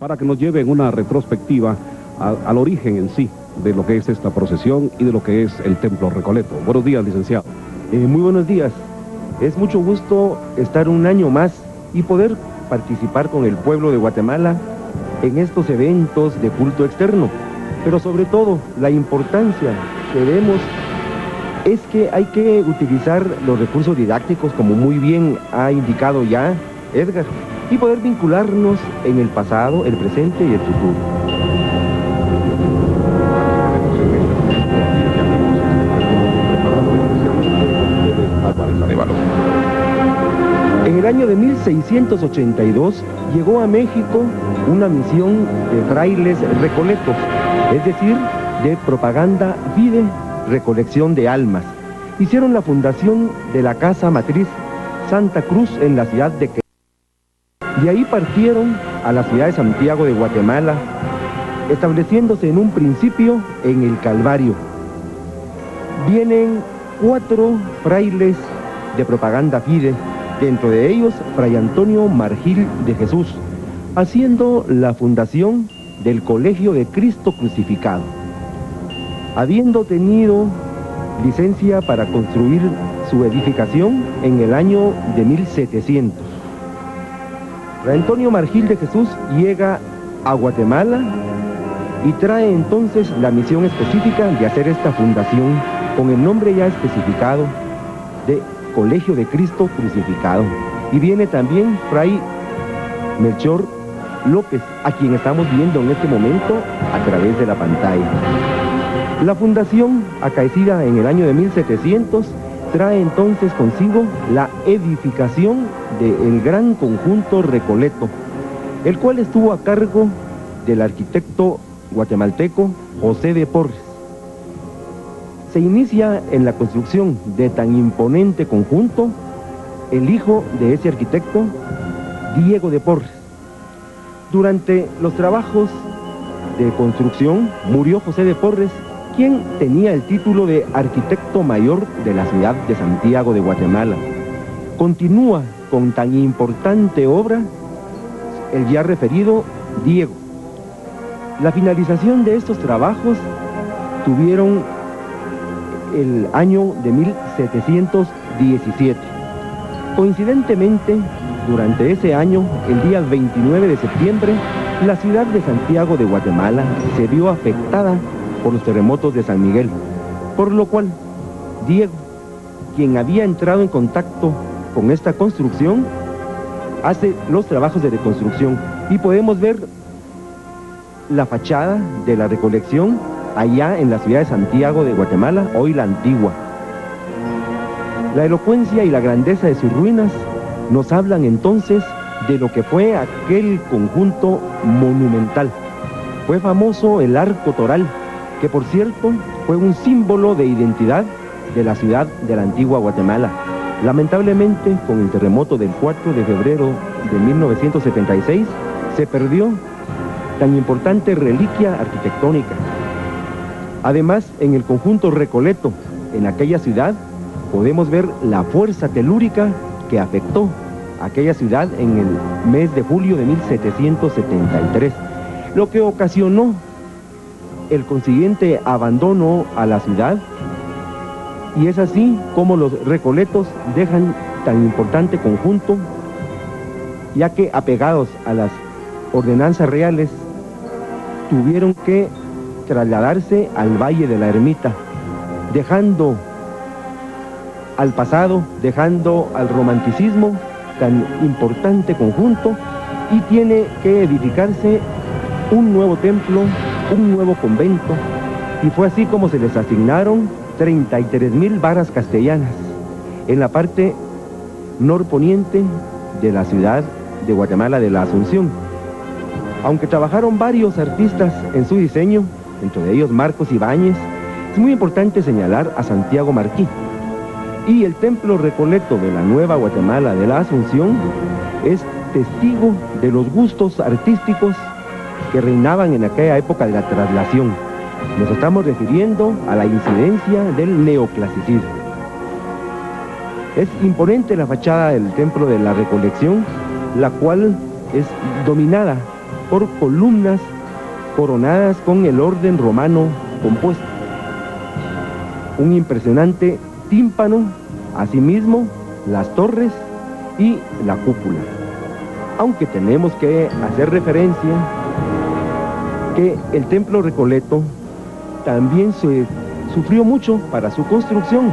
para que nos lleve en una retrospectiva al origen en sí de lo que es esta procesión y de lo que es el Templo Recoleto. Buenos días, licenciado. Muy buenos días. Es mucho gusto estar un año más y poder participar con el pueblo de Guatemala en estos eventos de culto externo. Pero sobre todo, la importancia que vemos es que hay que utilizar los recursos didácticos, como muy bien ha indicado ya Edgar, y poder vincularnos en el pasado, el presente y el futuro. En el año de 1682 llegó a México una misión de frailes recoletos, es decir, de propaganda fide, recolección de almas. Hicieron la fundación de la Casa Matriz Santa Cruz en la ciudad de Querétaro. De ahí partieron a la ciudad de Santiago de Guatemala, estableciéndose en un principio en el Calvario. Vienen 4 frailes de propaganda fide, dentro de ellos Fray Antonio Margil de Jesús, haciendo la fundación del Colegio de Cristo Crucificado. Habiendo tenido licencia para construir su edificación en el año de 1700. Fray Antonio Margil de Jesús llega a Guatemala y trae entonces la misión específica de hacer esta fundación con el nombre ya especificado de Colegio de Cristo Crucificado. Y viene también Fray Melchor López, a quien estamos viendo en este momento a través de la pantalla. La fundación, acaecida en el año de 1700, trae entonces consigo la edificación del gran conjunto Recoleto, el cual estuvo a cargo del arquitecto guatemalteco José de Porres. Se inicia en la construcción de tan imponente conjunto el hijo de ese arquitecto, Diego de Porres. Durante los trabajos de construcción murió José de Porres, quien tenía el título de arquitecto mayor de la ciudad de Santiago de Guatemala. Continúa con tan importante obra el ya referido Diego. La finalización de estos trabajos tuvieron el año de 1717. Coincidentemente, durante ese año, el día 29 de septiembre, la ciudad de Santiago de Guatemala se vio afectada por los terremotos de San Miguel, por lo cual Diego, quien había entrado en contacto con esta construcción, hace los trabajos de reconstrucción y podemos ver la fachada de la recolección allá en la ciudad de Santiago de Guatemala, hoy la Antigua. La elocuencia y la grandeza de sus ruinas nos hablan entonces de lo que fue aquel conjunto monumental. Fue famoso el Arco Toral, que por cierto fue un símbolo de identidad de la ciudad de la Antigua Guatemala. Lamentablemente, con el terremoto del 4 de febrero de 1976, se perdió tan importante reliquia arquitectónica. Además, en el conjunto Recoleto, en aquella ciudad, podemos ver la fuerza telúrica que afectó a aquella ciudad en el mes de julio de 1773, lo que ocasionó el consiguiente abandono a la ciudad, y es así como los recoletos dejan tan importante conjunto, ya que apegados a las ordenanzas reales tuvieron que trasladarse al Valle de la Ermita, dejando al pasado, dejando al romanticismo tan importante conjunto, y tiene que edificarse un nuevo templo, un nuevo convento, y fue así como se les asignaron 33,000 varas castellanas en la parte norponiente de la ciudad de Guatemala de la Asunción. Aunque trabajaron varios artistas en su diseño, entre ellos Marcos Ibáñez, es muy importante señalar a Santiago Marquí. Y el Templo Recoleto de la Nueva Guatemala de la Asunción es testigo de los gustos artísticos que reinaban en aquella época de la traslación. Nos estamos refiriendo a la incidencia del neoclasicismo. Es imponente la fachada del Templo de la Recolección, la cual es dominada por columnas coronadas con el orden romano compuesto. Un impresionante tímpano, asimismo las torres y la cúpula. Aunque tenemos que hacer referencia que el templo Recoleto también se sufrió mucho para su construcción.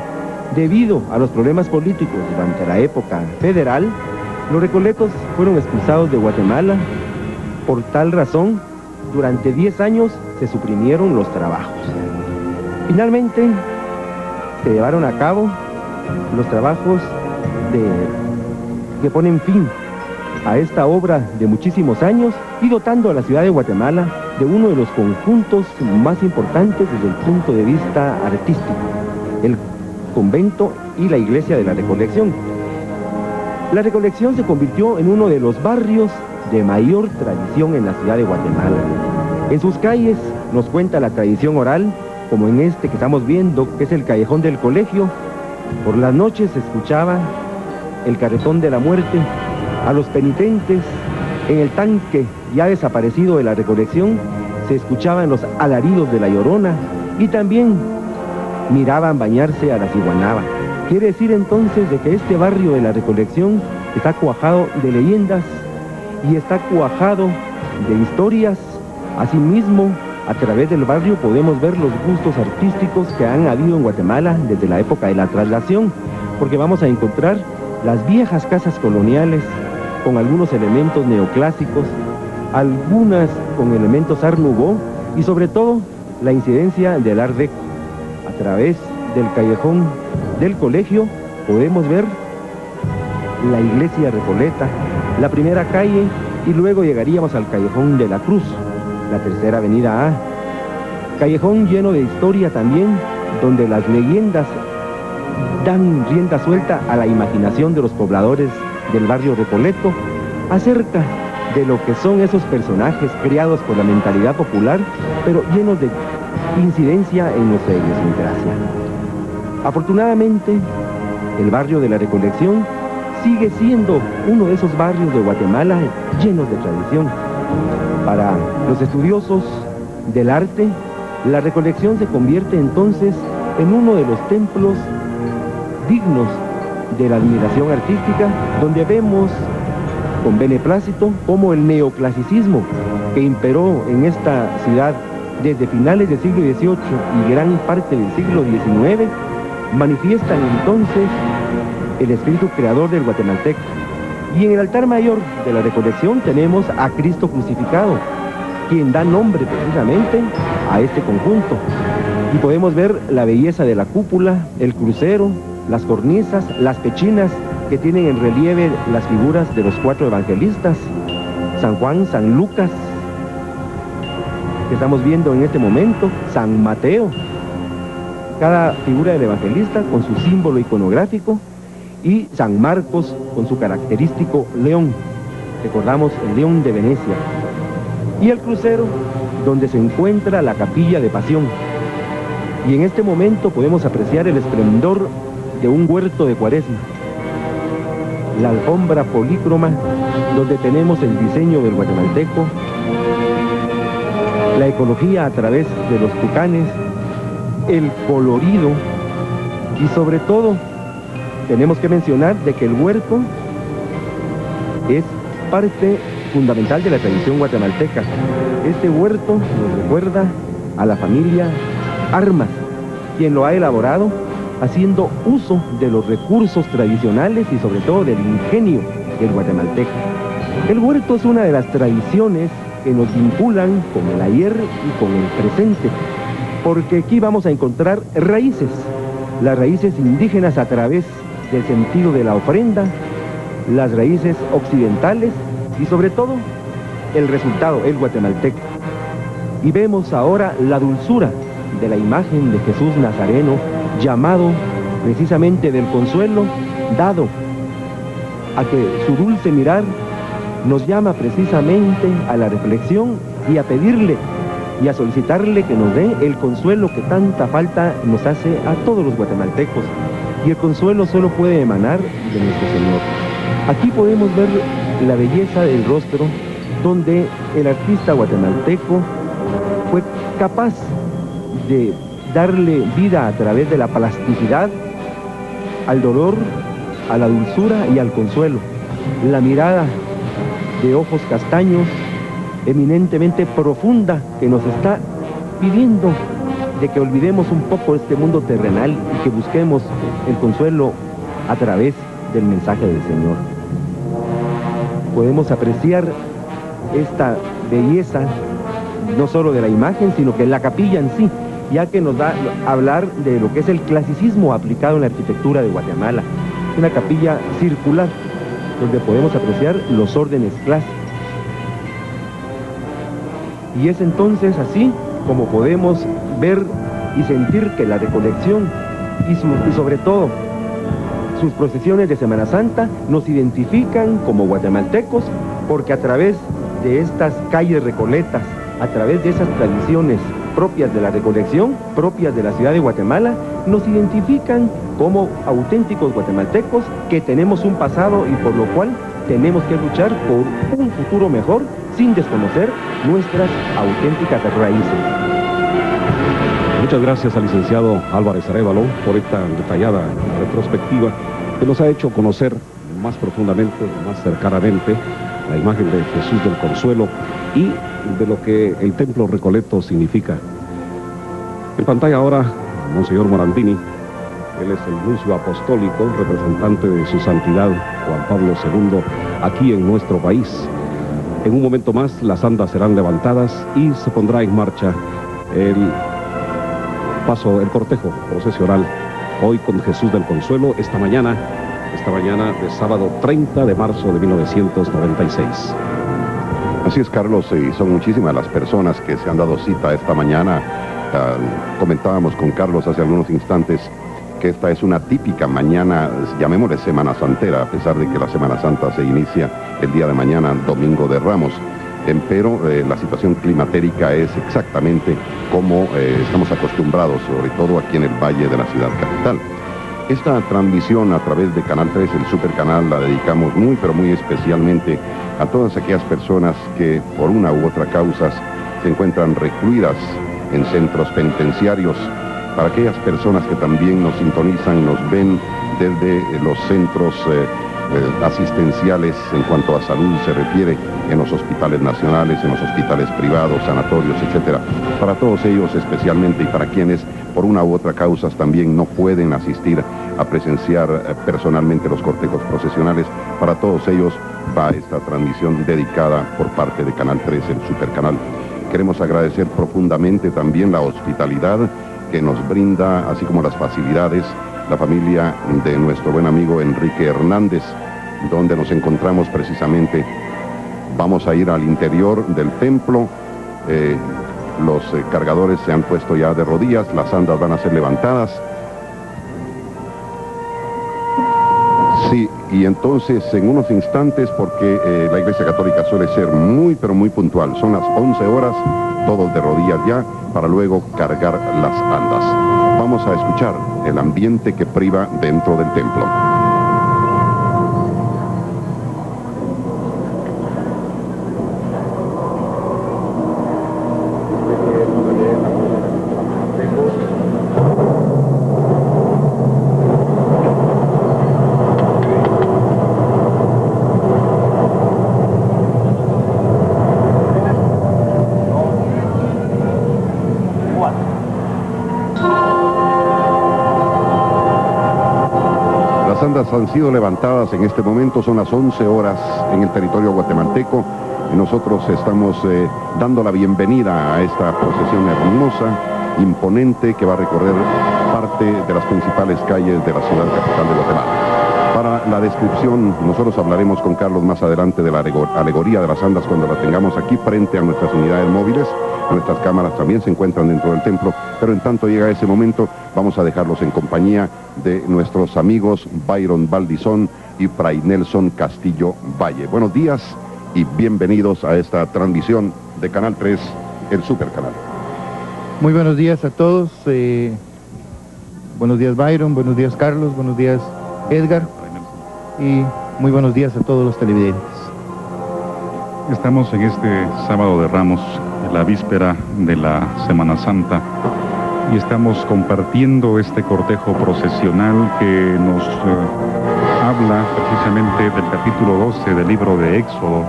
Debido a los problemas políticos durante la época federal, los recoletos fueron expulsados de Guatemala. Por tal razón, durante 10 años se suprimieron los trabajos. Finalmente, se llevaron a cabo los trabajos que ponen fin a esta obra de muchísimos años y dotando a la ciudad de Guatemala de uno de los conjuntos más importantes desde el punto de vista artístico, el convento y la iglesia de la Recolección. La Recolección se convirtió en uno de los barrios de mayor tradición en la ciudad de Guatemala. En sus calles nos cuenta la tradición oral, como en este que estamos viendo, que es el Callejón del Colegio. Por las noches se escuchaba el carretón de la muerte, a los penitentes en el tanque ya desaparecido de la Recolección se escuchaban los alaridos de la Llorona y también miraban bañarse a la ciguanaba. Quiere decir entonces de que este barrio de la Recolección está cuajado de leyendas y está cuajado de historias. Asimismo, a través del barrio podemos ver los gustos artísticos que han habido en Guatemala desde la época de la traslación, porque vamos a encontrar las viejas casas coloniales con algunos elementos neoclásicos, algunas con elementos Art Nouveau y sobre todo la incidencia del Art Deco. A través del Callejón del Colegio podemos ver la iglesia Recoleta, la primera calle, y luego llegaríamos al Callejón de la Cruz, la tercera avenida A. Callejón lleno de historia también, donde las leyendas dan rienda suelta a la imaginación de los pobladores del barrio Recoleto acerca de lo que son esos personajes criados por la mentalidad popular, pero llenos de incidencia en nuestra idiosincrasia. Afortunadamente, el barrio de la Recolección sigue siendo uno de esos barrios de Guatemala llenos de tradición. Para los estudiosos del arte, la Recolección se convierte entonces en uno de los templos dignos de la admiración artística, donde vemos con beneplácito cómo el neoclasicismo que imperó en esta ciudad desde finales del siglo XVIII y gran parte del siglo XIX manifiestan entonces el espíritu creador del guatemalteco. Y en el altar mayor de la Recolección tenemos a Cristo crucificado, quien da nombre precisamente a este conjunto. Y podemos ver la belleza de la cúpula, el crucero, las cornisas, las pechinas que tienen en relieve las figuras de los 4 evangelistas, San Juan, San Lucas, que estamos viendo en este momento, San Mateo, cada figura del evangelista con su símbolo iconográfico, y San Marcos con su característico león, recordamos el león de Venecia, y el crucero donde se encuentra la capilla de Pasión. Y en este momento podemos apreciar el esplendor de un huerto de Cuaresma, la alfombra polícroma donde tenemos el diseño del guatemalteco, la ecología a través de los tucanes, el colorido, y sobre todo tenemos que mencionar de que el huerto es parte fundamental de la tradición guatemalteca. Este huerto nos recuerda a la familia Armas, quien lo ha elaborado haciendo uso de los recursos tradicionales y sobre todo del ingenio del guatemalteco. El huerto es una de las tradiciones que nos vinculan con el ayer y con el presente, porque aquí vamos a encontrar raíces, las raíces indígenas a través del sentido de la ofrenda, las raíces occidentales y sobre todo el resultado, el guatemalteco. Y vemos ahora la dulzura de la imagen de Jesús Nazareno, llamado precisamente del consuelo, dado a que su dulce mirar nos llama precisamente a la reflexión y a pedirle y a solicitarle que nos dé el consuelo que tanta falta nos hace a todos los guatemaltecos. Y el consuelo solo puede emanar de nuestro Señor. Aquí podemos ver la belleza del rostro donde el artista guatemalteco fue capaz de darle vida a través de la plasticidad al dolor, a la dulzura y al consuelo. La mirada de ojos castaños, eminentemente profunda, que nos está pidiendo de que olvidemos un poco este mundo terrenal y que busquemos el consuelo a través del mensaje del Señor. Podemos apreciar esta belleza no solo de la imagen, sino que la capilla en sí, ya que nos da a hablar de lo que es el clasicismo aplicado en la arquitectura de Guatemala. Es una capilla circular, donde podemos apreciar los órdenes clásicos. Y es entonces así como podemos ver y sentir que la recolección y sobre todo sus procesiones de Semana Santa nos identifican como guatemaltecos, porque a través de estas calles recoletas, a través de esas tradiciones propias de la recolección, propias de la ciudad de Guatemala, nos identifican como auténticos guatemaltecos que tenemos un pasado y por lo cual tenemos que luchar por un futuro mejor sin desconocer nuestras auténticas raíces. Muchas gracias al licenciado Álvarez Arévalo por esta detallada retrospectiva que nos ha hecho conocer más profundamente, más cercanamente la imagen de Jesús del Consuelo y de lo que el Templo Recoleto significa. En pantalla ahora, Monseñor Morandini. Él es el nuncio apostólico, representante de su santidad Juan Pablo II aquí en nuestro país. En un momento más las andas serán levantadas y se pondrá en marcha el cortejo procesional, hoy con Jesús del Consuelo, esta mañana de sábado 30 de marzo de 1996. Así es, Carlos, y son muchísimas las personas que se han dado cita esta mañana. Comentábamos con Carlos hace algunos instantes que esta es una típica mañana, llamémosle Semana Santera, a pesar de que la Semana Santa se inicia el día de mañana, Domingo de Ramos. Pero la situación climatérica es exactamente como estamos acostumbrados, sobre todo aquí en el Valle de la ciudad capital. Esta transmisión a través de Canal 3, el Supercanal, la dedicamos muy, pero muy especialmente a todas aquellas personas que por una u otra causa se encuentran recluidas en centros penitenciarios, para aquellas personas que también nos sintonizan, nos ven desde los centros asistenciales en cuanto a salud se refiere, en los hospitales nacionales, en los hospitales privados, sanatorios, etcétera. Para todos ellos especialmente, y para quienes por una u otra causa también no pueden asistir a presenciar personalmente los cortejos procesionales, para todos ellos va esta transmisión dedicada por parte de Canal 3, el Supercanal. Queremos agradecer profundamente también la hospitalidad que nos brinda, así como las facilidades, la familia de nuestro buen amigo Enrique Hernández, donde nos encontramos precisamente. Vamos a ir al interior del templo. Los cargadores se han puesto ya de rodillas, las andas van a ser levantadas. Sí, y entonces en unos instantes, porque la Iglesia Católica suele ser muy, pero muy puntual, son las 11 horas, todos de rodillas ya, para luego cargar las andas. Vamos a escuchar el ambiente que priva dentro del templo. Las andas han sido levantadas en este momento, son las 11 horas en el territorio guatemalteco y nosotros estamos dando la bienvenida a esta procesión hermosa, imponente, que va a recorrer parte de las principales calles de la ciudad capital de Guatemala. Para la descripción, nosotros hablaremos con Carlos más adelante de la alegoría de las andas cuando la tengamos aquí frente a nuestras unidades móviles. Nuestras cámaras también se encuentran dentro del templo, pero en tanto llega ese momento, vamos a dejarlos en compañía de nuestros amigos Byron Valdizón y Fray Nelson Castillo Valle. Buenos días y bienvenidos a esta transmisión de Canal 3, el Supercanal. Muy buenos días a todos. Buenos días Byron, buenos días Carlos, buenos días Edgar y muy buenos días a todos los televidentes. Estamos en este sábado de Ramos, en la víspera de la Semana Santa, y estamos compartiendo este cortejo procesional que nos habla precisamente del capítulo 12 del libro de Éxodo,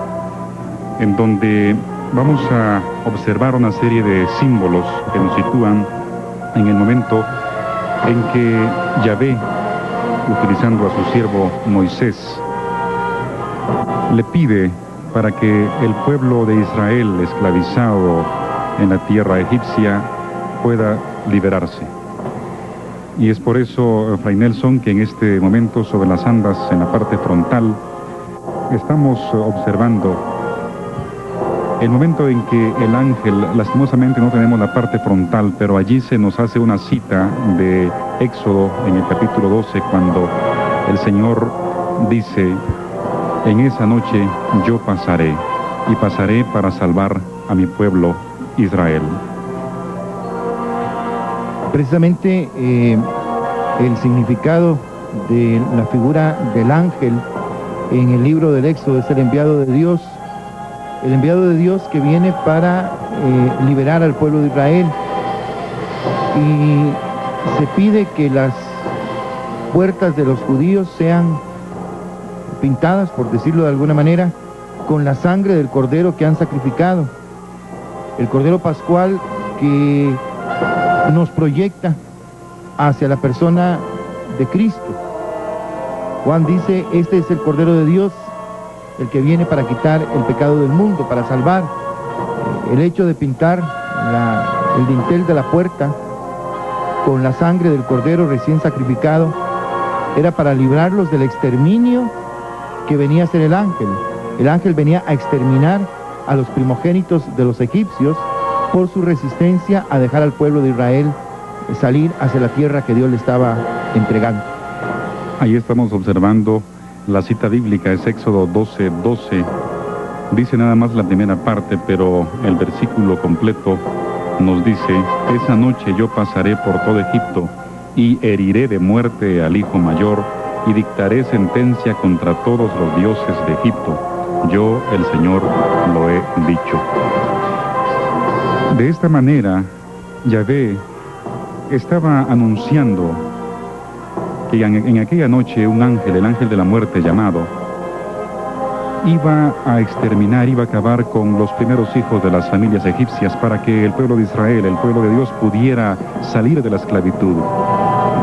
en donde vamos a observar una serie de símbolos que nos sitúan en el momento en que Yahvé, utilizando a su siervo Moisés, le pide para que el pueblo de Israel, esclavizado en la tierra egipcia, pueda liberarse. Y es por eso, Fray Nelson, que en este momento sobre las andas, en la parte frontal, estamos observando el momento en que el ángel, lastimosamente no tenemos la parte frontal, pero allí se nos hace una cita de Éxodo en el capítulo 12, cuando el Señor dice: en esa noche yo pasaré, y pasaré para salvar a mi pueblo Israel. Precisamente el significado de la figura del ángel en el libro del Éxodo es el enviado de Dios que viene para liberar al pueblo de Israel. Y se pide que las puertas de los judíos sean pintadas, por decirlo de alguna manera, con la sangre del cordero que han sacrificado, el cordero pascual que nos proyecta hacia la persona de Cristo. Juan dice: este es el Cordero de Dios, el que viene para quitar el pecado del mundo, para salvar. El hecho de pintar el dintel de la puerta con la sangre del cordero recién sacrificado era para librarlos del exterminio que venía a hacer el ángel. El ángel venía a exterminar a los primogénitos de los egipcios por su resistencia a dejar al pueblo de Israel salir hacia la tierra que Dios le estaba entregando. Ahí estamos observando la cita bíblica, es Éxodo 12:12. Dice nada más la primera parte, pero el versículo completo nos dice: esa noche yo pasaré por todo Egipto y heriré de muerte al hijo mayor y dictaré sentencia contra todos los dioses de Egipto. Yo, el Señor, lo he dicho. De esta manera, Yahvé estaba anunciando que en aquella noche un ángel, el ángel de la muerte llamado, iba a exterminar, iba a acabar con los primeros hijos de las familias egipcias para que el pueblo de Israel, el pueblo de Dios, pudiera salir de la esclavitud,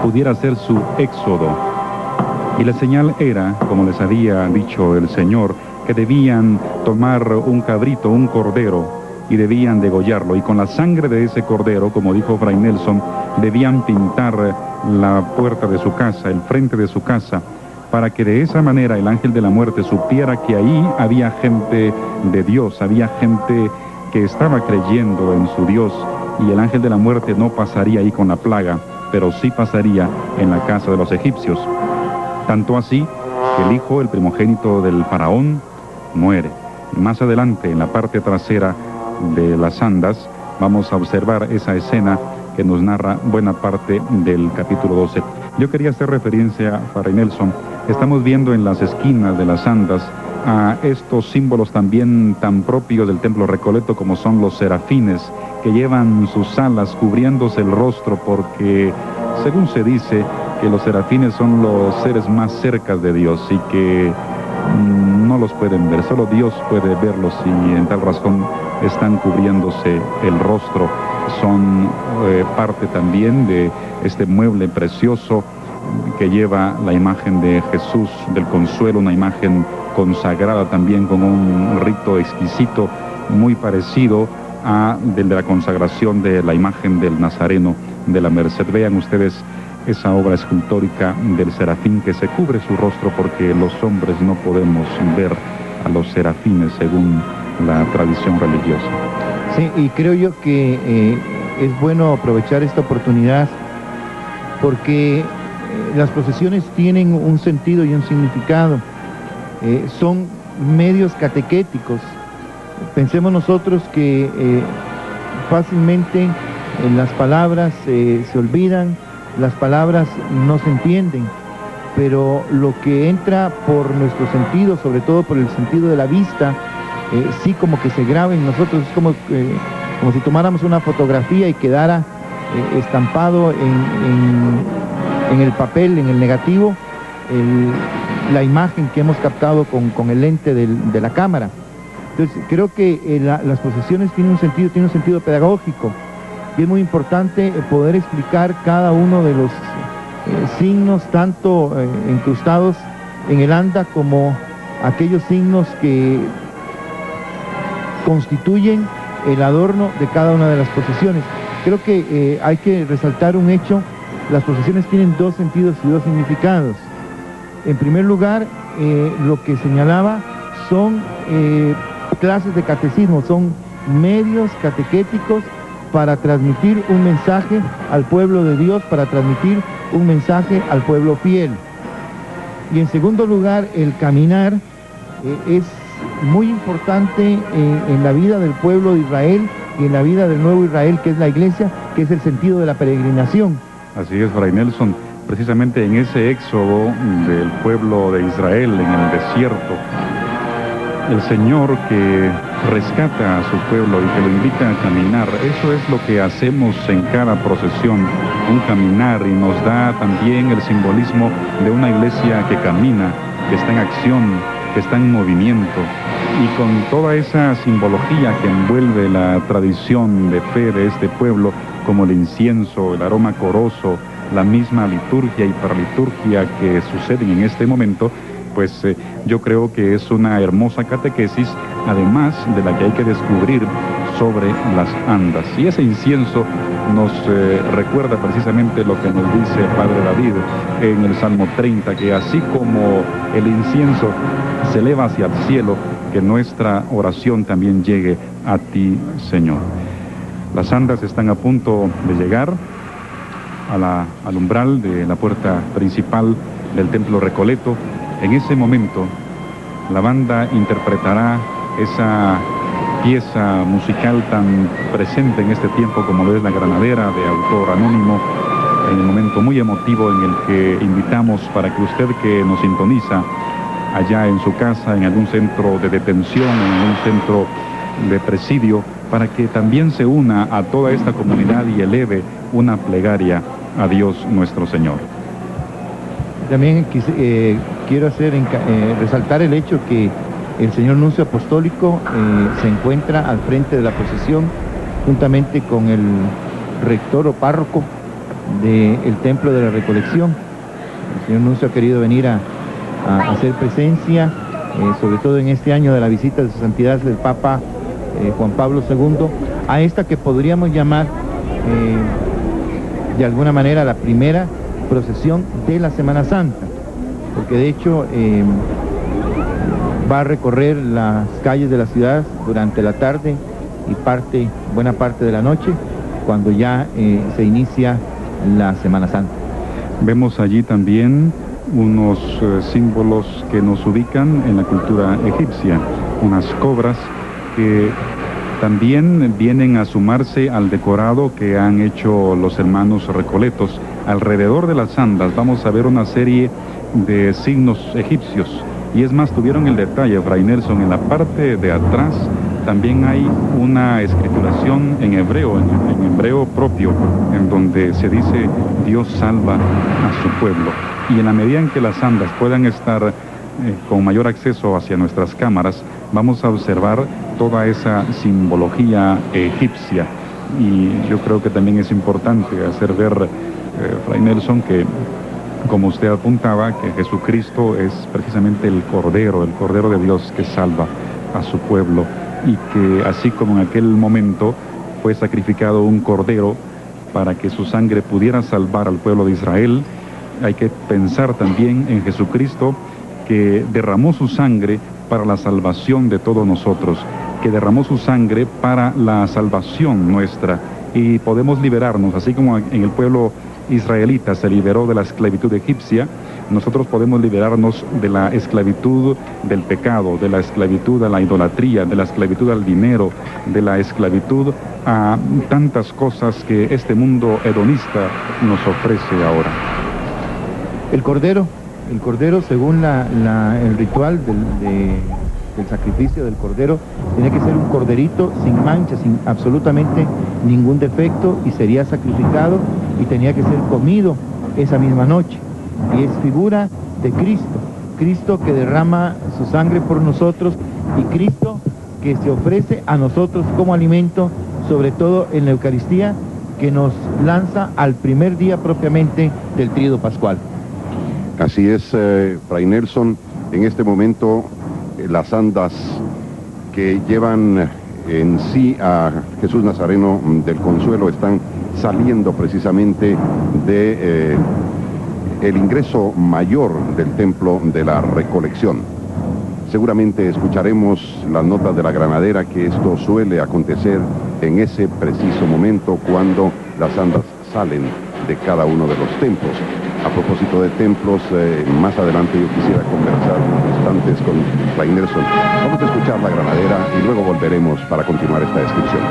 pudiera hacer su éxodo. Y la señal era, como les había dicho el Señor, que debían tomar un cabrito, un cordero, y debían degollarlo. Y con la sangre de ese cordero, como dijo Fray Nelson, debían pintar la puerta de su casa, el frente de su casa, para que de esa manera el ángel de la muerte supiera que ahí había gente de Dios, había gente que estaba creyendo en su Dios, y el ángel de la muerte no pasaría ahí con la plaga, pero sí pasaría en la casa de los egipcios. Tanto así que el hijo, el primogénito del faraón, muere. Más adelante, en la parte trasera de las andas, vamos a observar esa escena que nos narra buena parte del capítulo 12. Yo quería hacer referencia, Fray Nelson, estamos viendo en las esquinas de las andas a estos símbolos también tan propios del templo Recoleto, como son los serafines, que llevan sus alas cubriéndose el rostro, porque según se dice que los serafines son los seres más cerca de Dios y que no los pueden ver, solo Dios puede verlos, y en tal razón están cubriéndose el rostro. Son parte también de este mueble precioso que lleva la imagen de Jesús del Consuelo, una imagen consagrada también con un rito exquisito, muy parecido a del de la consagración de la imagen del Nazareno de la Merced. Vean ustedes esa obra escultórica del serafín que se cubre su rostro, porque los hombres no podemos ver a los serafines según la tradición religiosa. Sí, y creo yo que es bueno aprovechar esta oportunidad, porque las procesiones tienen un sentido y un significado. Son medios catequéticos. Pensemos nosotros que fácilmente las palabras se olvidan, las palabras no se entienden, pero lo que entra por nuestro sentido, sobre todo por el sentido de la vista, sí como que se graba en nosotros, es como si tomáramos una fotografía y quedara estampado en el papel, en el negativo, la imagen que hemos captado con el lente de la cámara. Entonces creo que las procesiones tienen un sentido pedagógico, y es muy importante poder explicar cada uno de los signos, tanto incrustados en el anda como aquellos signos que constituyen el adorno de cada una de las procesiones. Creo que hay que resaltar un hecho: las procesiones tienen dos sentidos y dos significados. En primer lugar, lo que señalaba son clases de catecismo, son medios catequéticos para transmitir un mensaje al pueblo de Dios, para transmitir un mensaje al pueblo fiel. Y en segundo lugar, el caminar es muy importante en la vida del pueblo de Israel y en la vida del nuevo Israel, que es la iglesia, que es el sentido de la peregrinación. Así es, Fray Nelson. Precisamente en ese éxodo del pueblo de Israel en el desierto, el Señor que rescata a su pueblo y que lo invita a caminar, eso es lo que hacemos en cada procesión, un caminar, y nos da también el simbolismo de una iglesia que camina, que está en acción, que está en movimiento, y con toda esa simbología que envuelve la tradición de fe de este pueblo, como el incienso, el aroma coroso, la misma liturgia y paraliturgia que suceden en este momento, pues yo creo que es una hermosa catequesis, además de la que hay que descubrir sobre las andas. Y ese incienso nos recuerda precisamente lo que nos dice Padre David en el Salmo 30, que así como el incienso se eleva hacia el cielo, que nuestra oración también llegue a ti, Señor. Las andas están a punto de llegar al umbral de la puerta principal del Templo Recoleto. En ese momento, la banda interpretará esa pieza musical tan presente en este tiempo como lo es La Granadera, de autor anónimo, en el momento muy emotivo en el que invitamos para que usted que nos sintoniza allá en su casa, en algún centro de detención, en algún centro de presidio, para que también se una a toda esta comunidad y eleve una plegaria a Dios nuestro Señor. También quiero resaltar el hecho que el señor nuncio apostólico se encuentra al frente de la procesión juntamente con el rector o párroco del Templo de la Recolección. El señor nuncio ha querido venir a hacer presencia, sobre todo en este año de la visita de su santidad el Papa Juan Pablo II, a esta que podríamos llamar de alguna manera la primera procesión de la Semana Santa, porque de hecho va a recorrer las calles de la ciudad durante la tarde y buena parte de la noche, cuando ya se inicia la Semana Santa. Vemos allí también unos símbolos que nos ubican en la cultura egipcia, unas cobras que también vienen a sumarse al decorado que han hecho los hermanos recoletos. Alrededor de las andas vamos a ver una serie de signos egipcios, y es más, tuvieron el detalle, Fray Nelson, en la parte de atrás también hay una escrituración en hebreo, en hebreo propio, en donde se dice Dios salva a su pueblo. Y en la medida en que las andas puedan estar con mayor acceso hacia nuestras cámaras, vamos a observar toda esa simbología egipcia. Y yo creo que también es importante hacer ver, Fray Nelson, que como usted apuntaba, que Jesucristo es precisamente el Cordero de Dios que salva a su pueblo, y que así como en aquel momento fue sacrificado un cordero para que su sangre pudiera salvar al pueblo de Israel, hay que pensar también en Jesucristo, que derramó su sangre para la salvación de todos nosotros, que derramó su sangre para la salvación nuestra, y podemos liberarnos, así como en el pueblo israelita se liberó de la esclavitud egipcia. Nosotros podemos liberarnos de la esclavitud del pecado, de la esclavitud a la idolatría, de la esclavitud al dinero, de la esclavitud a tantas cosas que este mundo hedonista nos ofrece ahora. El cordero, según el ritual porque el sacrificio del cordero tiene que ser un corderito sin mancha, sin absolutamente ningún defecto, y sería sacrificado y tenía que ser comido esa misma noche. Y es figura de Cristo, Cristo que derrama su sangre por nosotros y Cristo que se ofrece a nosotros como alimento, sobre todo en la Eucaristía, que nos lanza al primer día propiamente del tríodo pascual. Así es, Fray Nelson. En este momento las andas que llevan en sí a Jesús Nazareno del Consuelo están saliendo precisamente de el ingreso mayor del templo de la Recolección. Seguramente escucharemos las notas de la granadera, que esto suele acontecer en ese preciso momento cuando las andas salen de cada uno de los templos. A propósito de templos, más adelante yo quisiera conversar unos instantes con Fray Nelson. Vamos a escuchar la granadera y luego volveremos para continuar esta descripción.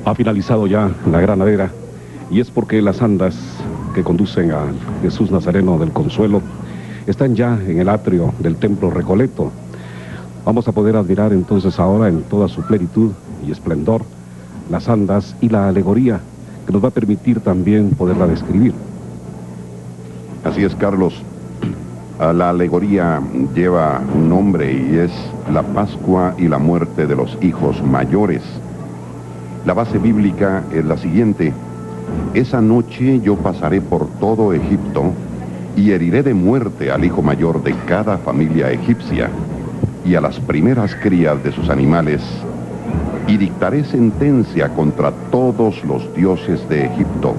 Ha finalizado ya la granadera, y es porque las andas que conducen a Jesús Nazareno del Consuelo están ya en el atrio del templo Recoleto. Vamos a poder admirar entonces ahora en toda su plenitud y esplendor las andas y la alegoría, que nos va a permitir también poderla describir. Así es, Carlos. La alegoría lleva un nombre y es la Pascua y la muerte de los hijos mayores. La base bíblica es la siguiente: esa noche yo pasaré por todo Egipto y heriré de muerte al hijo mayor de cada familia egipcia y a las primeras crías de sus animales, y dictaré sentencia contra todos los dioses de Egipto.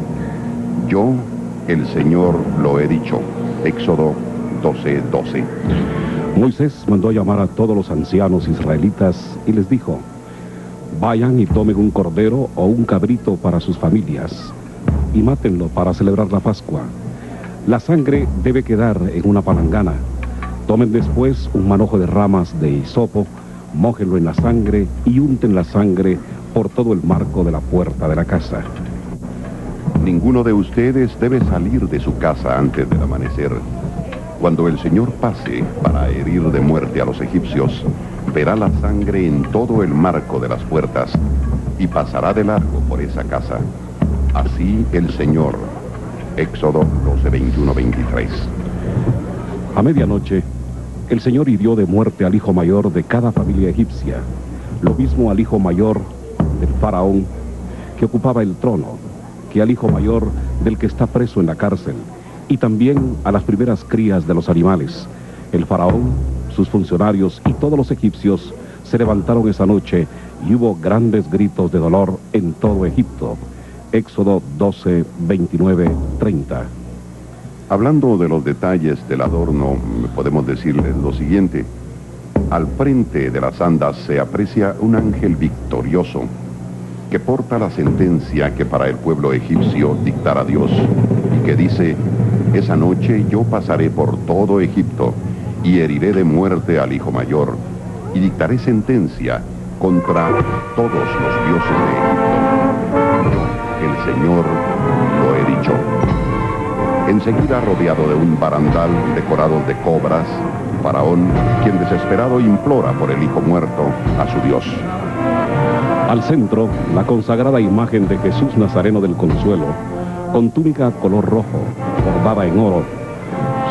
Yo, el Señor, lo he dicho. Éxodo 12:12. Moisés mandó a llamar a todos los ancianos israelitas y les dijo: vayan y tomen un cordero o un cabrito para sus familias y mátenlo para celebrar la Pascua. La sangre debe quedar en una palangana. Tomen después un manojo de ramas de hisopo, mójenlo en la sangre y unten la sangre por todo el marco de la puerta de la casa. Ninguno de ustedes debe salir de su casa antes del amanecer. Cuando el Señor pase para herir de muerte a los egipcios, verá la sangre en todo el marco de las puertas y pasará de largo por esa casa. Así el Señor. Éxodo 12:21-23. A medianoche, el Señor hirió de muerte al hijo mayor de cada familia egipcia, lo mismo al hijo mayor del faraón que ocupaba el trono, que al hijo mayor del que está preso en la cárcel, y también a las primeras crías de los animales. El faraón, sus funcionarios y todos los egipcios se levantaron esa noche y hubo grandes gritos de dolor en todo Egipto. Éxodo 12:29-30. Hablando de los detalles del adorno, podemos decirles lo siguiente. Al frente de las andas se aprecia un ángel victorioso que porta la sentencia que para el pueblo egipcio dictará Dios, y que dice: esa noche yo pasaré por todo Egipto y heriré de muerte al hijo mayor y dictaré sentencia contra todos los dioses de Egipto. Yo, el Señor, lo he dicho. Enseguida, rodeado de un barandal decorado de cobras, Faraón, quien desesperado implora por el hijo muerto a su Dios. Al centro, la consagrada imagen de Jesús Nazareno del Consuelo, con túnica color rojo, bordada en oro,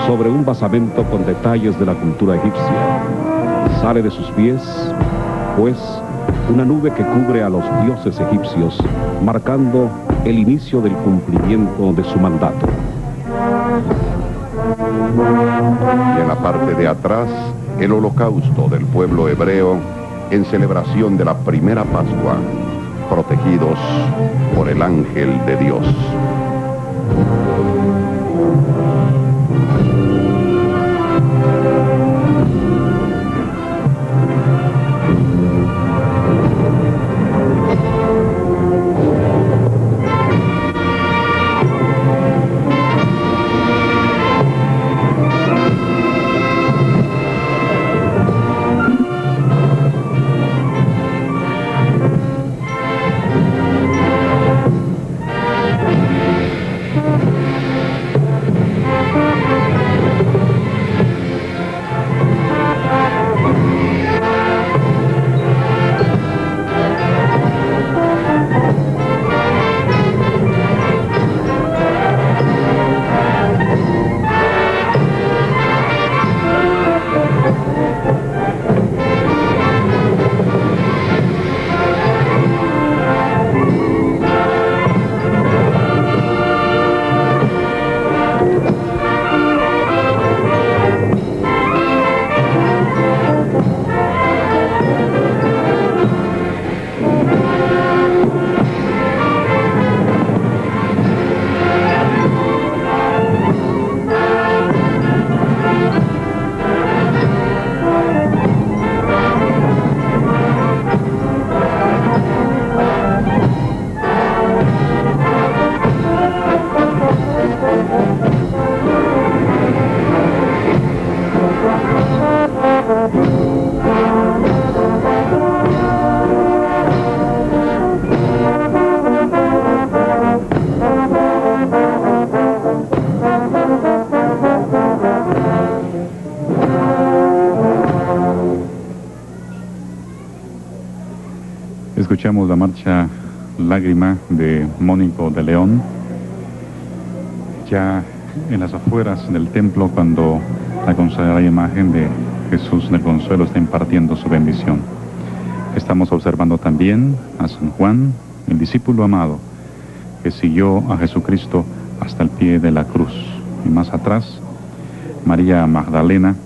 sobre un basamento con detalles de la cultura egipcia. Sale de sus pies, pues, una nube que cubre a los dioses egipcios, marcando el inicio del cumplimiento de su mandato. Y en la parte de atrás, el holocausto del pueblo hebreo en celebración de la primera Pascua, protegidos por el ángel de Dios. Escuchamos la marcha Lágrima de Mónico de León, ya en las afueras del templo, cuando la consagrada imagen de Jesús del Consuelo está impartiendo su bendición. Estamos observando también a San Juan, el discípulo amado, que siguió a Jesucristo hasta el pie de la cruz. Y más atrás, María Magdalena,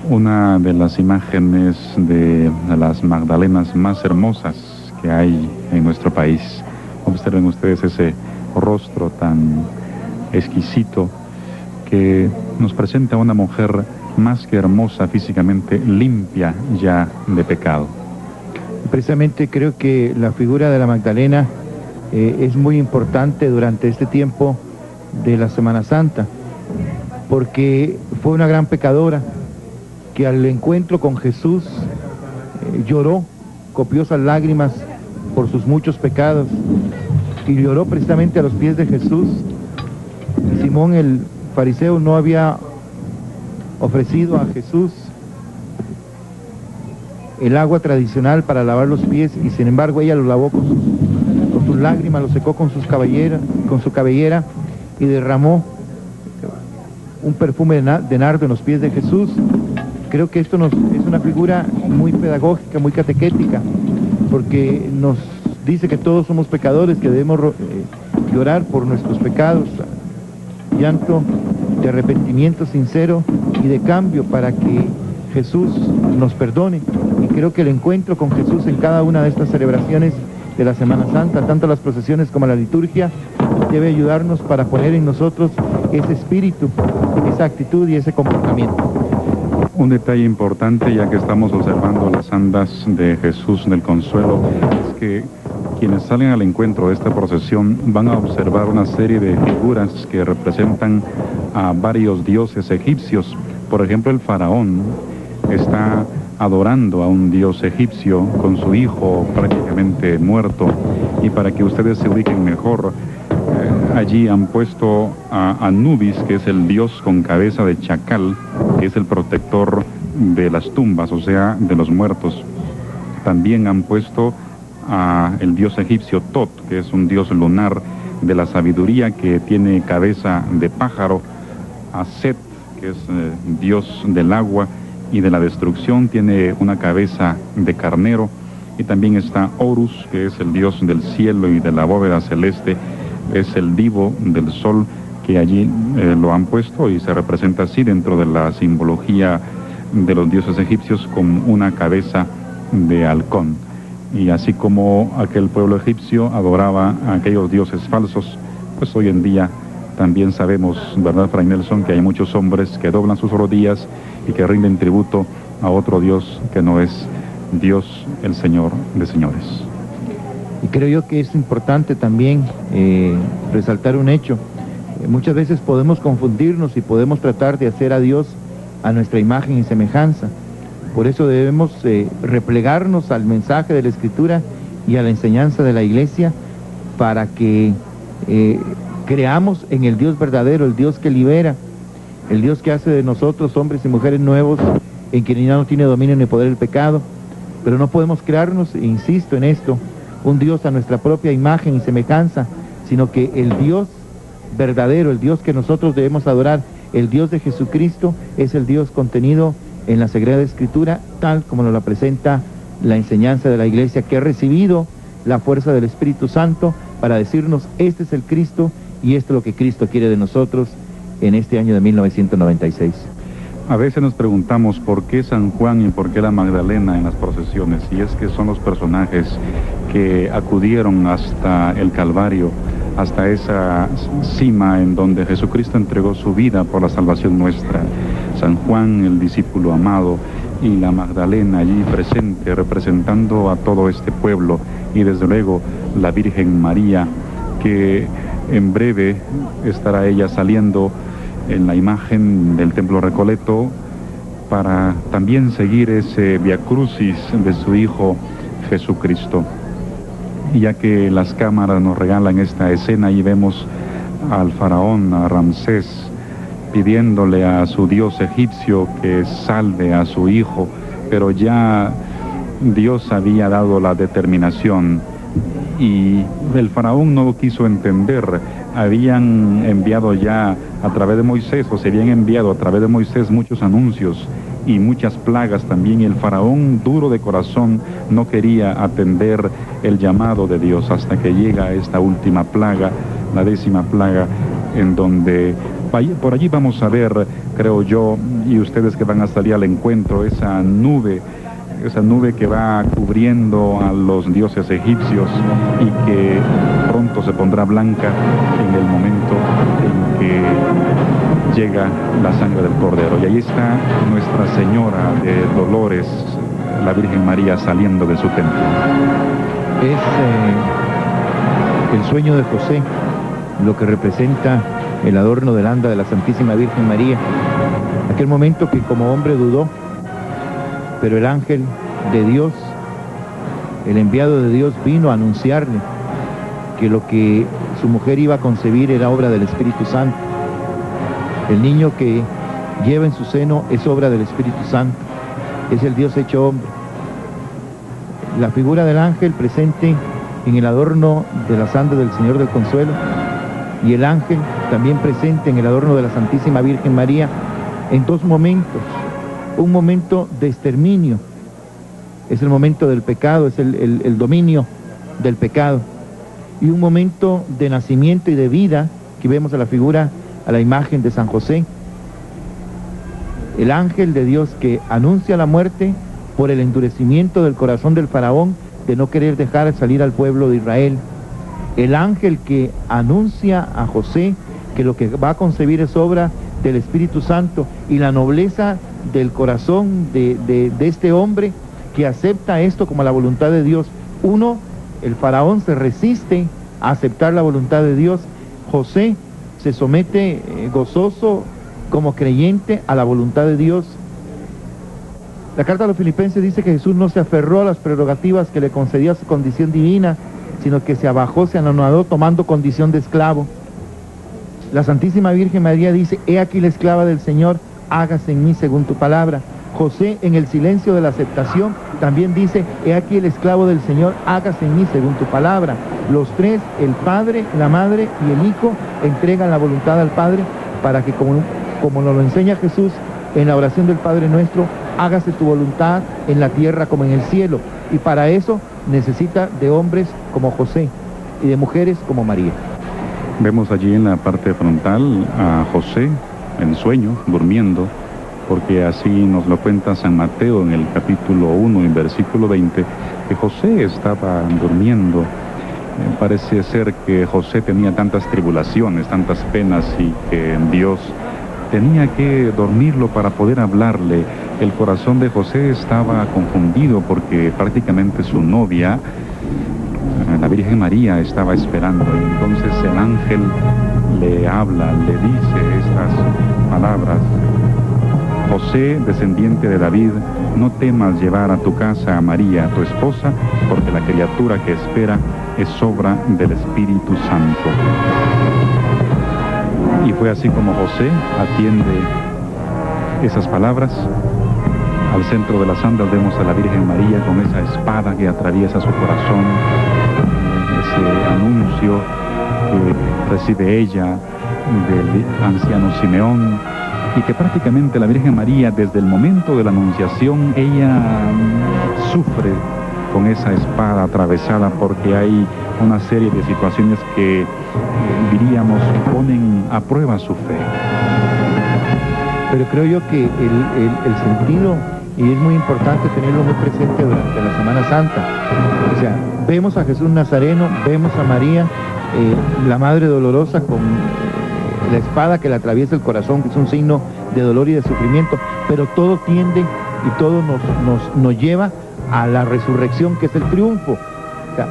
una de las imágenes de las Magdalenas más hermosas que hay en nuestro país. Observen ustedes ese rostro tan exquisito que nos presenta a una mujer más que hermosa físicamente, limpia ya de pecado. Precisamente creo que la figura de la Magdalena es muy importante durante este tiempo de la Semana Santa, porque fue una gran pecadora que al encuentro con Jesús lloró copiosas lágrimas por sus muchos pecados, y lloró precisamente a los pies de Jesús. Simón el fariseo no había ofrecido a Jesús el agua tradicional para lavar los pies, y sin embargo ella lo lavó con sus lágrimas, lo secó con su cabellera y derramó un perfume de nardo en los pies de Jesús. Creo que esto es una figura muy pedagógica, muy catequética, porque nos dice que todos somos pecadores, que debemos llorar por nuestros pecados, llanto de arrepentimiento sincero y de cambio para que Jesús nos perdone. Y creo que el encuentro con Jesús en cada una de estas celebraciones de la Semana Santa, tanto las procesiones como la liturgia, debe ayudarnos para poner en nosotros ese espíritu, esa actitud y ese comportamiento. Un detalle importante, ya que estamos observando las andas de Jesús del Consuelo, es que quienes salen al encuentro de esta procesión van a observar una serie de figuras que representan a varios dioses egipcios. Por ejemplo, el faraón está adorando a un dios egipcio con su hijo prácticamente muerto, y para que ustedes se ubiquen mejor, allí han puesto a Anubis, que es el dios con cabeza de chacal, que es el protector de las tumbas, o sea, de los muertos. También han puesto a el dios egipcio Tot, que es un dios lunar de la sabiduría, que tiene cabeza de pájaro. A Set, que es dios del agua y de la destrucción, tiene una cabeza de carnero. Y también está Horus, que es el dios del cielo y de la bóveda celeste, es el divo del sol, que allí lo han puesto y se representa así dentro de la simbología de los dioses egipcios, con una cabeza de halcón. Y así como aquel pueblo egipcio adoraba a aquellos dioses falsos, pues hoy en día también sabemos, ¿verdad, Fray Nelson?, que hay muchos hombres que doblan sus rodillas y que rinden tributo a otro Dios que no es Dios, el Señor de señores. Y creo yo que es importante también resaltar un hecho. Muchas veces podemos confundirnos y podemos tratar de hacer a Dios a nuestra imagen y semejanza. Por eso debemos replegarnos al mensaje de la Escritura y a la enseñanza de la Iglesia, para que creamos en el Dios verdadero, el Dios que libera, el Dios que hace de nosotros hombres y mujeres nuevos, en quien ya no tiene dominio ni poder el pecado. Pero no podemos crearnos, insisto en esto, un Dios a nuestra propia imagen y semejanza, sino que el Dios verdadero, el Dios que nosotros debemos adorar, el Dios de Jesucristo, es el Dios contenido en la Sagrada Escritura, tal como nos la presenta la enseñanza de la Iglesia, que ha recibido la fuerza del Espíritu Santo para decirnos: este es el Cristo y esto es lo que Cristo quiere de nosotros en este año de 1996. A veces nos preguntamos por qué San Juan y por qué la Magdalena en las procesiones, y es que son los personajes que acudieron hasta el Calvario, hasta esa cima en donde Jesucristo entregó su vida por la salvación nuestra. San Juan, el discípulo amado, y la Magdalena allí presente, representando a todo este pueblo, y desde luego la Virgen María, que en breve estará ella saliendo en la imagen del Templo Recoleto para también seguir ese Via Crucis de su Hijo Jesucristo. Y ya que las cámaras nos regalan esta escena, y vemos al faraón, a Ramsés, pidiéndole a su dios egipcio que salve a su hijo, pero ya Dios había dado la determinación y el faraón no lo quiso entender. Habían enviado ya a través de Moisés, o se habían enviado a través de Moisés muchos anuncios y muchas plagas también, y el faraón, duro de corazón, no quería atender el llamado de Dios hasta que llega esta última plaga, la 10ª plaga, en donde por allí vamos a ver, creo yo, y ustedes que van a salir al encuentro, esa nube que va cubriendo a los dioses egipcios y que pronto se pondrá blanca en el momento en que llega la sangre del Cordero. Y ahí está Nuestra Señora de Dolores, la Virgen María, saliendo de su templo. Es el sueño de José lo que representa el adorno del anda de la Santísima Virgen María. Aquel momento que como hombre dudó, pero el ángel de Dios, el enviado de Dios, vino a anunciarle que lo que su mujer iba a concebir era obra del Espíritu Santo. El niño que lleva en su seno es obra del Espíritu Santo, es el Dios hecho hombre. La figura del ángel presente en el adorno de la sangre del Señor del Consuelo, y el ángel también presente en el adorno de la Santísima Virgen María, en dos momentos. Un momento de exterminio, es el momento del pecado, es el dominio del pecado, y un momento de nacimiento y de vida, que vemos a la figura, a la imagen de San José, el ángel de Dios que anuncia la muerte por el endurecimiento del corazón del faraón de no querer dejar salir al pueblo de Israel, el ángel que anuncia a José que lo que va a concebir es obra del Espíritu Santo, y la nobleza del corazón de este hombre que acepta esto como la voluntad de Dios. Uno, el faraón se resiste a aceptar la voluntad de Dios. José se somete gozoso como creyente a la voluntad de Dios. La carta a los Filipenses dice que Jesús no se aferró a las prerrogativas que le concedía su condición divina, sino que se abajó, se anonadó, tomando condición de esclavo. La Santísima Virgen María dice: he aquí la esclava del Señor, hágase en mí según tu palabra. José, en el silencio de la aceptación, también dice: he aquí el esclavo del Señor, hágase en mí según tu palabra. Los tres, el Padre, la Madre y el Hijo, entregan la voluntad al Padre para que, como nos lo enseña Jesús en la oración del Padre Nuestro, hágase tu voluntad en la tierra como en el cielo. Y para eso necesita de hombres como José y de mujeres como María. Vemos allí en la parte frontal a José en sueño, durmiendo, porque así nos lo cuenta San Mateo en el capítulo 1, en versículo 20, que José estaba durmiendo. Parece ser que José tenía tantas tribulaciones, tantas penas, y que Dios tenía que dormirlo para poder hablarle. El corazón de José estaba confundido porque prácticamente su novia, la Virgen María, estaba esperando. Y entonces el ángel le habla, le dice estas palabras: José, descendiente de David, no temas llevar a tu casa a María, tu esposa, porque la criatura que espera es obra del Espíritu Santo. Y fue así como José atiende esas palabras. Al centro de las andas vemos a la Virgen María con esa espada que atraviesa su corazón, ese anuncio que recibe ella del anciano Simeón, y que prácticamente la Virgen María, desde el momento de la anunciación, ella sufre con esa espada atravesada, porque hay una serie de situaciones que, diríamos, ponen a prueba su fe. Pero creo yo que el sentido, y es muy importante tenerlo muy presente durante la Semana Santa, o sea, vemos a Jesús Nazareno, vemos a María, la Madre Dolorosa, con la espada que le atraviesa el corazón, que es un signo de dolor y de sufrimiento, pero todo tiende y todo nos lleva a la resurrección, que es el triunfo. O sea,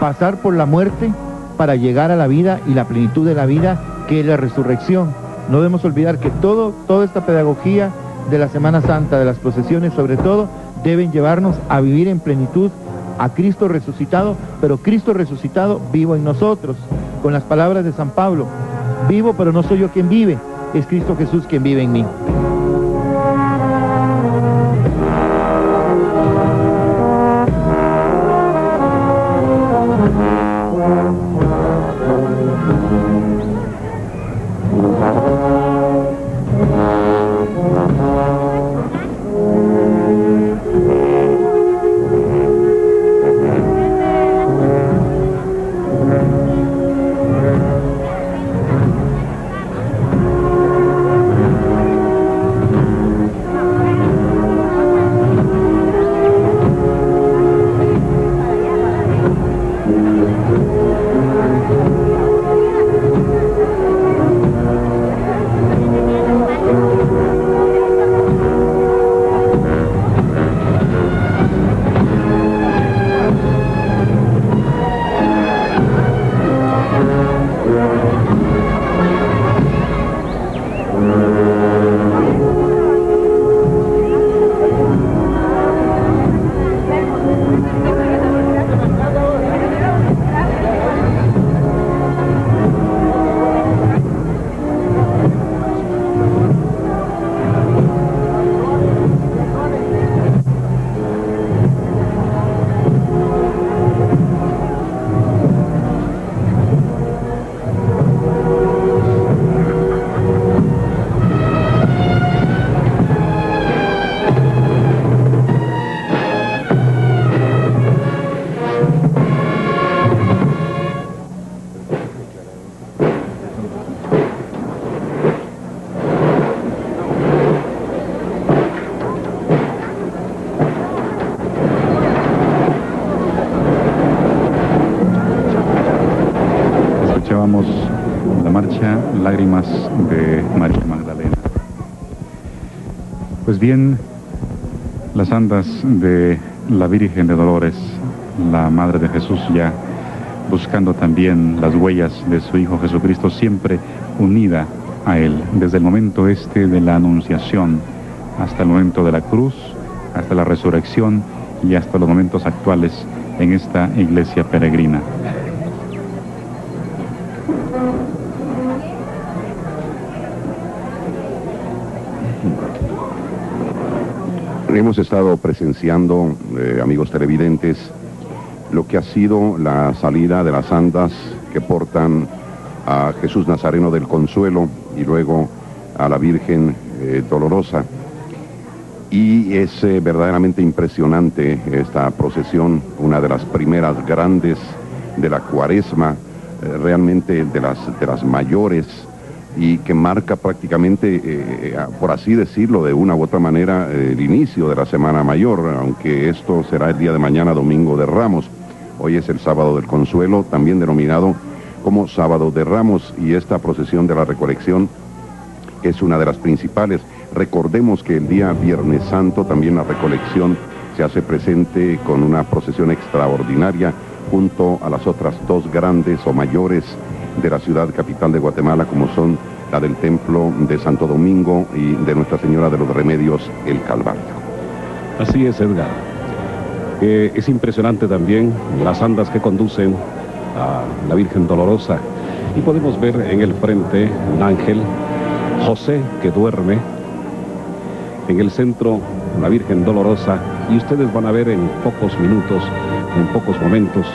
pasar por la muerte para llegar a la vida y la plenitud de la vida, que es la resurrección. No debemos olvidar que toda esta pedagogía de la Semana Santa, de las procesiones sobre todo, deben llevarnos a vivir en plenitud a Cristo resucitado, pero Cristo resucitado vivo en nosotros, con las palabras de San Pablo: vivo, pero no soy yo quien vive, es Cristo Jesús quien vive en mí. La marcha Lágrimas de María Magdalena. Pues bien, las andas de la Virgen de Dolores, la Madre de Jesús, ya buscando también las huellas de su Hijo Jesucristo, siempre unida a Él, desde el momento este de la Anunciación hasta el momento de la cruz, hasta la resurrección y hasta los momentos actuales en esta iglesia peregrina. Hemos estado presenciando, amigos televidentes, lo que ha sido la salida de las andas que portan a Jesús Nazareno del Consuelo y luego a la Virgen Dolorosa. Y es verdaderamente impresionante esta procesión, una de las primeras grandes de la Cuaresma, realmente de las mayores, y que marca prácticamente, por así decirlo, de una u otra manera, el inicio de la Semana Mayor, aunque esto será el día de mañana, Domingo de Ramos. Hoy es el Sábado del Consuelo, también denominado como Sábado de Ramos, y esta procesión de la recolección es una de las principales. Recordemos que el día Viernes Santo también la recolección se hace presente con una procesión extraordinaria junto a las otras dos grandes o mayores de la ciudad capital de Guatemala, como son la del Templo de Santo Domingo y de Nuestra Señora de los Remedios, el Calvario. Así es, Edgar. Es impresionante también las andas que conducen a la Virgen Dolorosa, y podemos ver en el frente un ángel, José, que duerme, en el centro la Virgen Dolorosa, y ustedes van a ver en pocos minutos, en pocos momentos,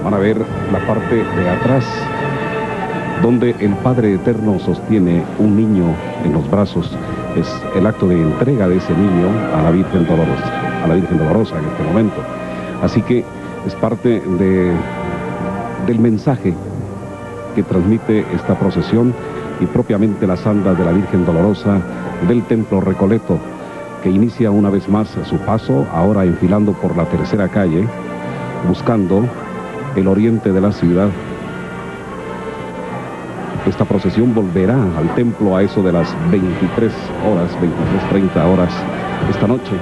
van a ver la parte de atrás, donde el Padre Eterno sostiene un niño en los brazos. Es el acto de entrega de ese niño a la Virgen Dolorosa en este momento. Así que es parte del mensaje que transmite esta procesión, y propiamente las andas de la Virgen Dolorosa del Templo Recoleto, que inicia una vez más su paso, ahora enfilando por la tercera calle, buscando el oriente de la ciudad. Esta procesión volverá al templo a eso de las 23:30 horas esta noche.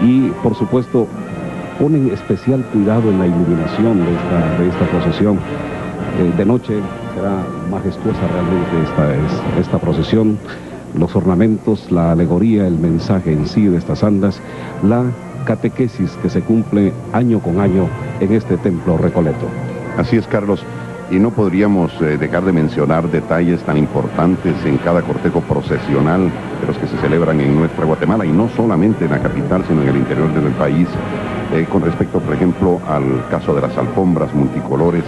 Y por supuesto ponen especial cuidado en la iluminación de esta procesión. De noche será majestuosa realmente esta procesión, los ornamentos, la alegoría, el mensaje en sí de estas andas, la catequesis que se cumple año con año en este templo Recoleto. Así es, Carlos, y no podríamos dejar de mencionar detalles tan importantes en cada cortejo procesional de los que se celebran en nuestra Guatemala, y no solamente en la capital, sino en el interior del país, con respecto, por ejemplo, al caso de las alfombras multicolores,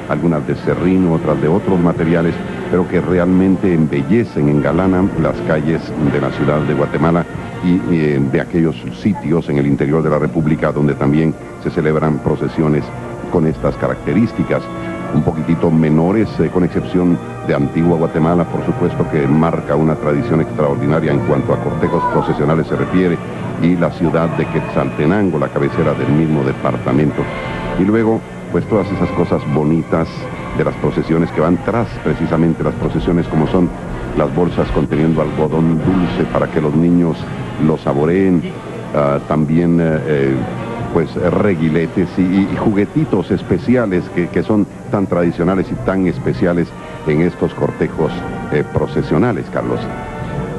algunas de serrín, otras de otros materiales, pero que realmente embellecen, engalanan las calles de la ciudad de Guatemala y de aquellos sitios en el interior de la República donde también se celebran procesiones con estas características, un poquitito menores, con excepción de Antigua Guatemala, por supuesto, que marca una tradición extraordinaria en cuanto a cortejos procesionales se refiere, y la ciudad de Quetzaltenango, la cabecera del mismo departamento. Y luego, pues todas esas cosas bonitas de las procesiones que van tras precisamente las procesiones, como son las bolsas conteniendo algodón dulce para que los niños lo saboreen, también pues reguiletes y juguetitos especiales que son tan tradicionales y tan especiales en estos cortejos procesionales, Carlos.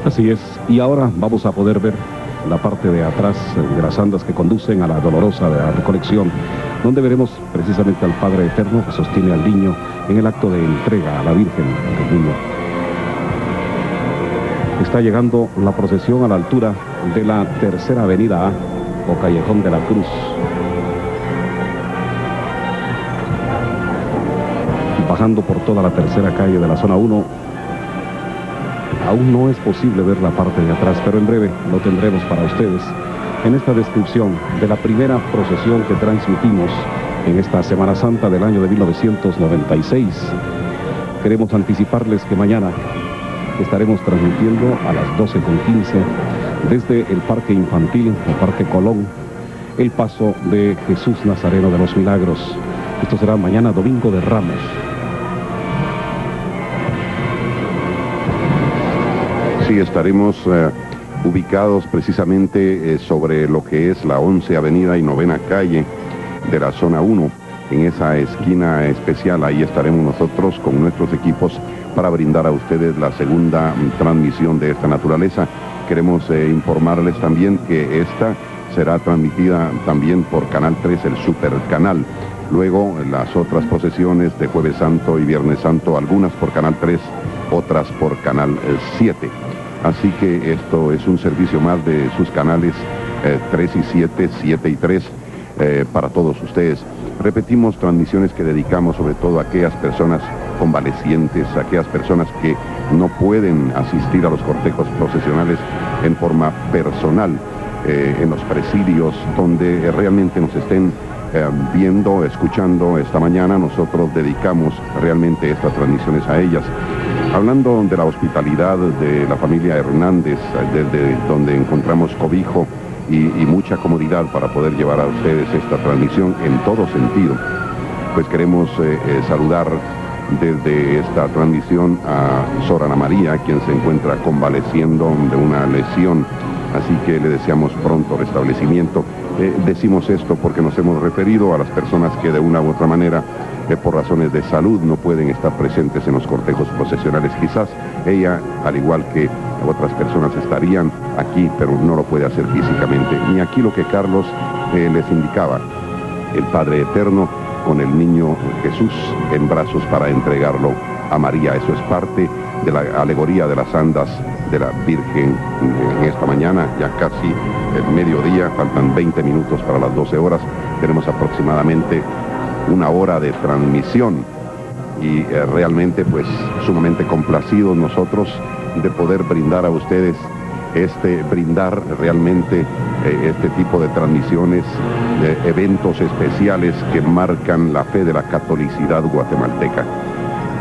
Así es, y ahora vamos a poder ver la parte de atrás de las andas que conducen a la Dolorosa de la Recolección, donde veremos precisamente al Padre Eterno que sostiene al niño en el acto de entrega a la Virgen del niño. Está llegando la procesión a la altura de la Tercera Avenida A, o Callejón de la Cruz. Bajando por toda la tercera calle de la zona 1, aún no es posible ver la parte de atrás, pero en breve lo tendremos para ustedes en esta descripción de la primera procesión que transmitimos en esta Semana Santa del año de 1996. Queremos anticiparles que mañana estaremos transmitiendo a las 12:15 desde el Parque Infantil, el Parque Colón, el paso de Jesús Nazareno de los Milagros. Esto será mañana, Domingo de Ramos. Sí, estaremos ubicados precisamente sobre lo que es la 11 Avenida y 9ª Calle de la zona 1, en esa esquina especial. Ahí estaremos nosotros con nuestros equipos para brindar a ustedes la segunda transmisión de esta naturaleza. Queremos informarles también que esta será transmitida también por Canal 3, el Supercanal. Luego las otras procesiones de Jueves Santo y Viernes Santo, algunas por Canal 3, otras por Canal 7. Así que esto es un servicio más de sus canales 3 y 7, 7 y 3, para todos ustedes. Repetimos transmisiones que dedicamos sobre todo a aquellas personas convalecientes, a aquellas personas que no pueden asistir a los cortejos procesionales en forma personal, en los presidios donde realmente nos estén viendo, escuchando esta mañana. Nosotros dedicamos realmente estas transmisiones a ellas. Hablando de la hospitalidad de la familia Hernández, desde donde encontramos cobijo y mucha comodidad para poder llevar a ustedes esta transmisión en todo sentido, pues queremos saludar desde esta transmisión a Sor Ana María, quien se encuentra convaleciendo de una lesión, así que le deseamos pronto restablecimiento. Decimos esto porque nos hemos referido a las personas que de una u otra manera, por razones de salud, no pueden estar presentes en los cortejos procesionales. Quizás ella, al igual que otras personas, estarían aquí, pero no lo puede hacer físicamente. Y aquí lo que Carlos les indicaba, el Padre Eterno con el niño Jesús en brazos para entregarlo a María. Eso es parte de la alegoría de las andas de la Virgen en esta mañana, ya casi el mediodía, faltan 20 minutos para las 12 horas, tenemos aproximadamente una hora de transmisión y realmente pues sumamente complacidos nosotros de poder brindar a ustedes brindar realmente este tipo de transmisiones, de eventos especiales que marcan la fe de la catolicidad guatemalteca.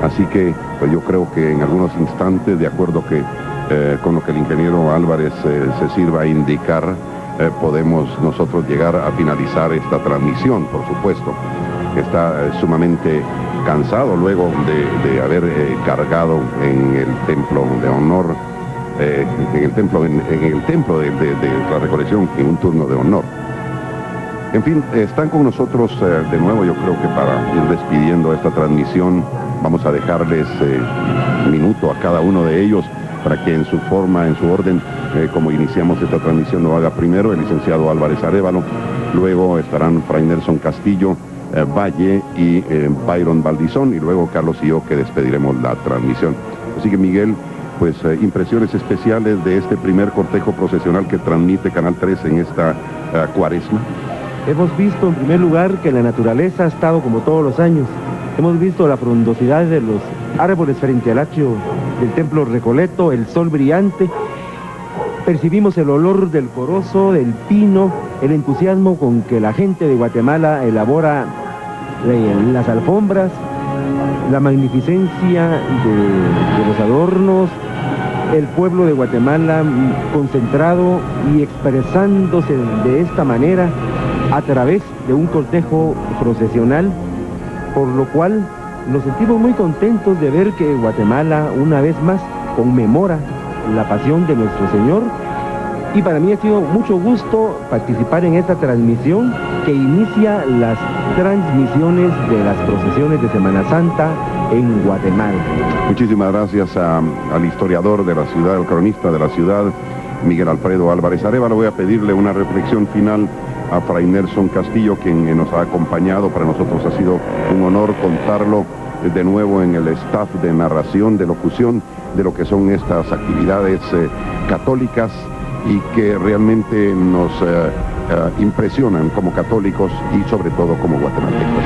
Así que pues yo creo que en algunos instantes, de acuerdo que con lo que el ingeniero Álvarez se sirva a indicar, podemos nosotros llegar a finalizar esta transmisión, por supuesto. Está sumamente cansado luego de haber cargado en el templo de honor, en el templo de la recolección, en un turno de honor. En fin, están con nosotros de nuevo. Yo creo que para ir despidiendo esta transmisión vamos a dejarles un minuto a cada uno de ellos para que en su forma, en su orden, como iniciamos esta transmisión, lo haga primero el licenciado Álvarez Arévalo, luego estarán Fray Nelson Castillo, Valle y Byron Valdizón, y luego Carlos y yo, que despediremos la transmisión. Así que, Miguel, pues impresiones especiales de este primer cortejo procesional que transmite Canal 3 en esta cuaresma. Hemos visto en primer lugar que la naturaleza ha estado como todos los años. Hemos visto la frondosidad de los árboles frente al atrio del templo Recoleto, el sol brillante. Percibimos el olor del corozo, del pino, el entusiasmo con que la gente de Guatemala elabora las alfombras, la magnificencia de los adornos, el pueblo de Guatemala concentrado y expresándose de esta manera a través de un cortejo procesional, por lo cual nos sentimos muy contentos de ver que Guatemala una vez más conmemora la pasión de nuestro Señor, y para mí ha sido mucho gusto participar en esta transmisión que inicia las transmisiones de las procesiones de Semana Santa en Guatemala. Muchísimas gracias al historiador de la ciudad, al cronista de la ciudad, Miguel Alfredo Álvarez Arévalo. Voy a pedirle una reflexión final a Fray Nelson Castillo, quien nos ha acompañado. Para nosotros ha sido un honor contarlo de nuevo en el staff de narración, de locución, de lo que son estas actividades católicas y que realmente nos impresionan como católicos y sobre todo como guatemaltecos.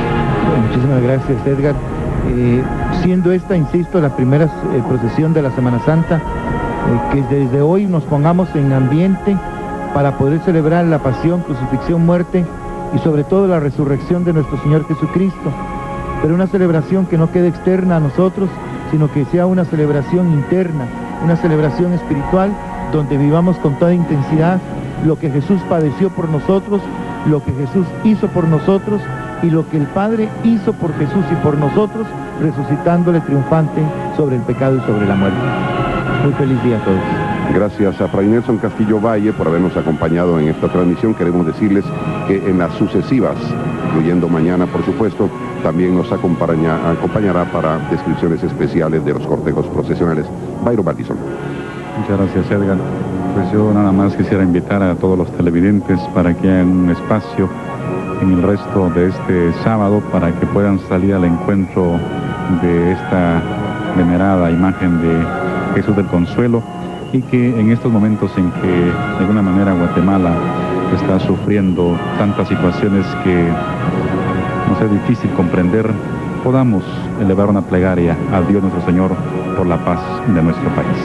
Muchísimas gracias, Edgar. Siendo esta, insisto, la primera procesión de la Semana Santa, que desde hoy nos pongamos en ambiente para poder celebrar la pasión, crucifixión, muerte y sobre todo la resurrección de nuestro Señor Jesucristo. Pero una celebración que no quede externa a nosotros, sino que sea una celebración interna, una celebración espiritual, donde vivamos con toda intensidad lo que Jesús padeció por nosotros, lo que Jesús hizo por nosotros y lo que el Padre hizo por Jesús y por nosotros, resucitándole triunfante sobre el pecado y sobre la muerte. Muy feliz día a todos. Gracias a Fray Nelson Castillo Valle por habernos acompañado en esta transmisión. Queremos decirles que en las sucesivas, incluyendo mañana, por supuesto, también nos acompañará para descripciones especiales de los cortejos procesionales. Byron Valdizón. Muchas gracias, Edgar. Pues yo nada más quisiera invitar a todos los televidentes para que hagan un espacio en el resto de este sábado para que puedan salir al encuentro de esta venerada imagen de Jesús del Consuelo, y que en estos momentos en que de alguna manera Guatemala está sufriendo tantas situaciones que nos es difícil comprender, podamos elevar una plegaria a Dios nuestro Señor por la paz de nuestro país.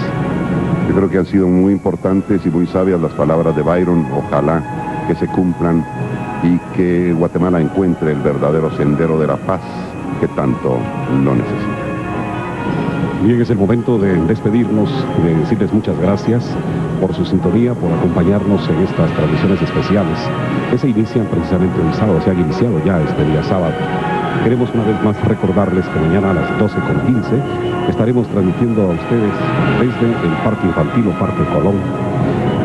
Yo creo que han sido muy importantes y muy sabias las palabras de Byron. Ojalá que se cumplan y que Guatemala encuentre el verdadero sendero de la paz que tanto lo necesita. Bien, es el momento de despedirnos, de decirles muchas gracias por su sintonía, por acompañarnos en estas transmisiones especiales que se inician precisamente el sábado, se han iniciado ya este día sábado. Queremos una vez más recordarles que mañana a las 12:15 estaremos transmitiendo a ustedes desde el Parque Infantil o Parque Colón.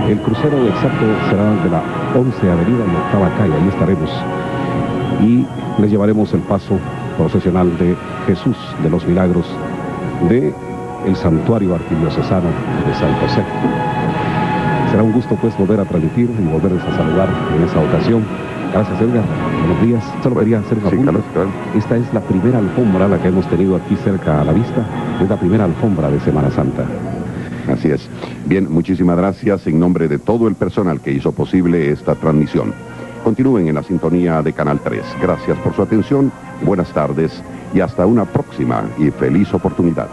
El crucero exacto será de la 11 Avenida y Octava Calle, ahí estaremos. Y les llevaremos el paso procesional de Jesús de los Milagros de el Santuario Arquidiocesano de San José. Será un gusto pues volver a transmitir y volverles a saludar en esa ocasión. Gracias, Edgar. Buenos días. Solo quería hacer una pregunta. Claro. Esta es la primera alfombra la que hemos tenido aquí cerca a la vista. Es la primera alfombra de Semana Santa. Así es. Bien, muchísimas gracias en nombre de todo el personal que hizo posible esta transmisión. Continúen en la sintonía de Canal 3. Gracias por su atención, buenas tardes y hasta una próxima y feliz oportunidad.